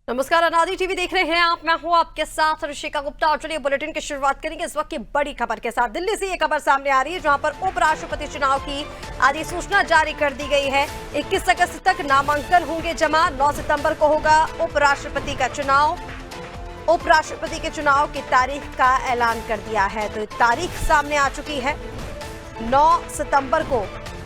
नमस्कार, अनादि टीवी देख रहे हैं आप। मैं हूं आपके साथ ऋषिका गुप्ता और चलिए बुलेटिन की शुरुआत करेंगे इस वक्त की बड़ी खबर के साथ। दिल्ली से ये खबर सामने आ रही है जहां पर उपराष्ट्रपति चुनाव की अधिसूचना जारी कर दी गई है। 21 अगस्त तक नामांकन होंगे जमा। 9 सितंबर को होगा उपराष्ट्रपति का चुनाव। उपराष्ट्रपति के चुनाव की तारीख का ऐलान कर दिया है, तो तारीख सामने आ चुकी है। 9 सितंबर को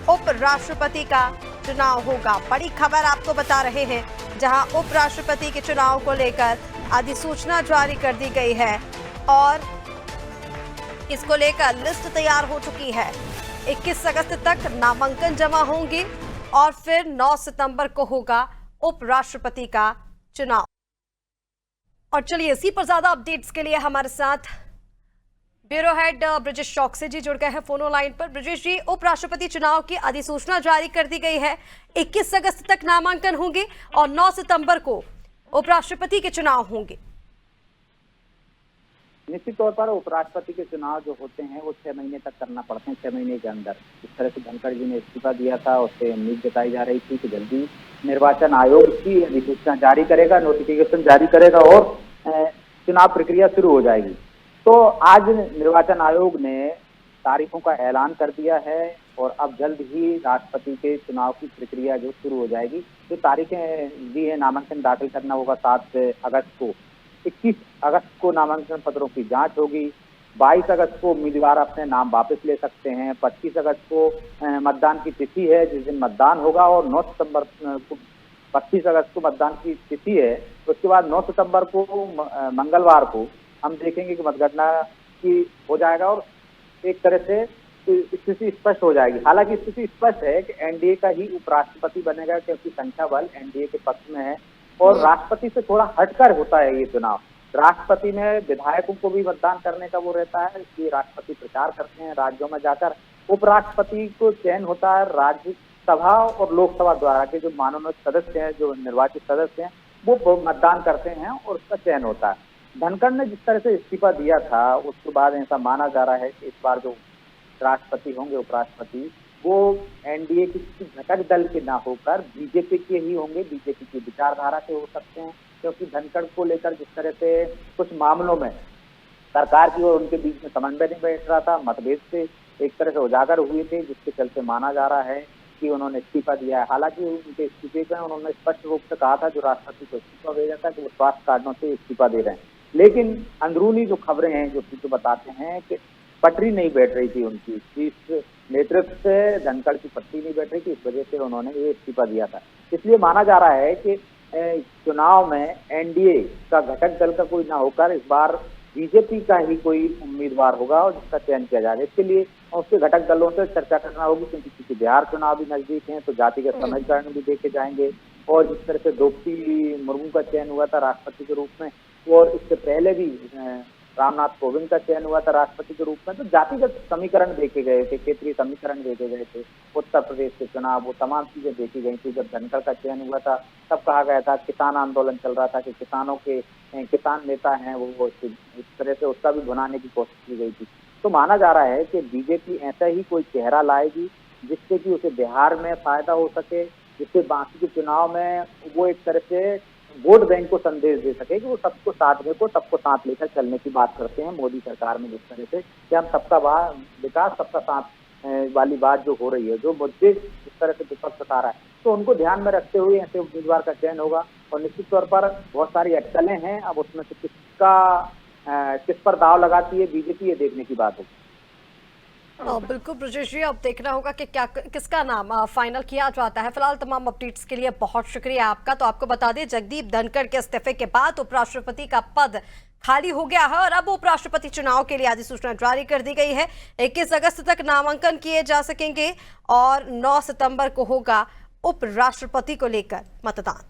उपराष्ट्रपति का चुनाव होगा। बड़ी खबर आपको बता रहे हैं जहां उपराष्ट्रपति के चुनाव को लेकर अधिसूचना जारी कर दी गई है और इसको लेकर लिस्ट तैयार हो चुकी है। 21 अगस्त तक नामांकन जमा होंगे और फिर 9 सितंबर को होगा उपराष्ट्रपति का चुनाव। और चलिए इसी पर ज्यादा अपडेट्स के लिए हमारे साथ ब्यूरो हेड ब्रिजेश चौकसी जी जुड़ गए हैं फोनो लाइन पर। ब्रिजेश जी, उपराष्ट्रपति चुनाव की अधिसूचना जारी कर दी गई है। 21 अगस्त तक नामांकन होंगे और 9 सितंबर को उपराष्ट्रपति के चुनाव होंगे। निश्चित तौर पर उपराष्ट्रपति के चुनाव जो होते हैं वो 6 महीने तक करना पड़ते हैं। 6 महीने के अंदर जिस तरह से धनखड़ जी ने इस्तीफा दिया था उससे उम्मीद जताई जा रही थी कि जल्दी निर्वाचन आयोग की अधिसूचना जारी करेगा, नोटिफिकेशन जारी करेगा और चुनाव प्रक्रिया शुरू हो जाएगी। तो आज निर्वाचन आयोग ने तारीखों का ऐलान कर दिया है और अब जल्द ही राष्ट्रपति के चुनाव की प्रक्रिया जो शुरू हो जाएगी। जो तारीखें दी है, नामांकन दाखिल करना होगा 7 अगस्त को। 21 अगस्त को नामांकन पत्रों की जांच होगी। 22 अगस्त को उम्मीदवार अपने नाम वापस ले सकते हैं। 25 अगस्त को मतदान की तिथि है जिस दिन मतदान होगा और 9 सितंबर को 25 अगस्त को मतदान की तिथि है। उसके बाद 9 सितंबर को मंगलवार को हम देखेंगे कि मतगणना की हो जाएगा और एक तरह से स्थिति स्पष्ट हो जाएगी। हालांकि स्थिति स्पष्ट है कि एनडीए का ही उपराष्ट्रपति बनेगा क्योंकि संख्या बल एनडीए के पक्ष में है और राष्ट्रपति से थोड़ा हटकर होता है ये चुनाव। राष्ट्रपति में विधायकों को भी मतदान करने का वो रहता है, इसलिए राष्ट्रपति प्रचार करते हैं राज्यों में जाकर। उपराष्ट्रपति को चयन होता है राज्यसभा और लोकसभा द्वारा के जो माननीय सदस्य हैं, जो निर्वाचित सदस्य हैं, वो मतदान करते हैं और उसका चयन होता है। धनखड़ ने जिस तरह से इस्तीफा दिया था उसके बाद ऐसा माना जा रहा है कि इस बार जो राष्ट्रपति होंगे उपराष्ट्रपति वो एनडीए की किसी घटक दल के ना होकर बीजेपी के ही होंगे। बीजेपी की विचारधारा के हो सकते हैं क्योंकि धनखड़ को लेकर जिस तरह से कुछ मामलों में सरकार की और उनके बीच में समन्वय नहीं बैठ रहा था, मतभेद से एक तरह से उजागर हुए थे, जिसके चलते माना जा रहा है कि उन्होंने इस्तीफा दिया है। हालांकि उनके इस्तीफे में उन्होंने स्पष्ट रूप से कहा था जो राष्ट्रपति को इस्तीफा भेजा था कि वो स्वास्थ्य कारणों से इस्तीफा दे रहे हैं। लेकिन अंदरूनी जो खबरें हैं जो बताते हैं कि पटरी नहीं बैठ रही थी उनकी, शीर्ष नेतृत्व से धनखड़ की पटरी नहीं बैठ रही थी, इस वजह से उन्होंने ये इस्तीफा दिया था। इसलिए माना जा रहा है कि चुनाव में एनडीए का घटक दल का कोई ना होकर इस बार बीजेपी का ही कोई उम्मीदवार होगा और जिसका चयन किया जाएगा। इसके लिए उसके घटक दलों से चर्चा करना होगी क्योंकि बिहार चुनाव भी नजदीक है तो जातिगत समीकरण भी देखे जाएंगे। और जिस तरह से द्रौपदी मुर्मू का चयन हुआ था राष्ट्रपति के रूप में और इससे पहले भी रामनाथ कोविंद का चयन हुआ था राष्ट्रपति के रूप में, तो जातिगत समीकरण देखे गए थे, क्षेत्रीय समीकरण देखे गए थे। उत्तर प्रदेश के चुनाव वो तमाम चीजें देखी गई थी। जब धनखड़ का चयन हुआ था तब कहा गया था, किसान आंदोलन चल रहा था कि किसानों के किसान नेता हैं वो इस तरह से उसका भी भुनाने की कोशिश की गई थी। तो माना जा रहा है कि बीजेपी ऐसा ही कोई चेहरा लाएगी जिससे कि उसे बिहार में फायदा हो सके, जिससे बाकी के चुनाव में वो एक तरह से वोट बैंक को संदेश दे सके कि वो सबको साथ में को सबको साथ लेकर चलने की बात करते हैं मोदी सरकार में, जिस तरह से कि हम सबका विकास सबका साथ वाली बात जो हो रही है, जो मुद्दे जिस तरह से विपक्ष बता रहा है, तो उनको ध्यान में रखते हुए ऐसे उम्मीदवार का चयन होगा। और निश्चित तौर पर बहुत सारी अटकलें हैं, अब उसमें से किस पर दाव लगाती है बीजेपी, ये देखने की बात होगी। बिल्कुल ब्रजेश जी, अब देखना होगा कि क्या किसका नाम फाइनल किया जाता है। फिलहाल तमाम अपडेट्स के लिए बहुत शुक्रिया आपका। तो आपको बता दें जगदीप धनखड़ के इस्तीफे के बाद उपराष्ट्रपति का पद खाली हो गया है और अब उपराष्ट्रपति चुनाव के लिए अधिसूचना जारी कर दी गई है। 21 अगस्त तक नामांकन किए जा सकेंगे और 9 सितंबर को होगा उपराष्ट्रपति को लेकर मतदान।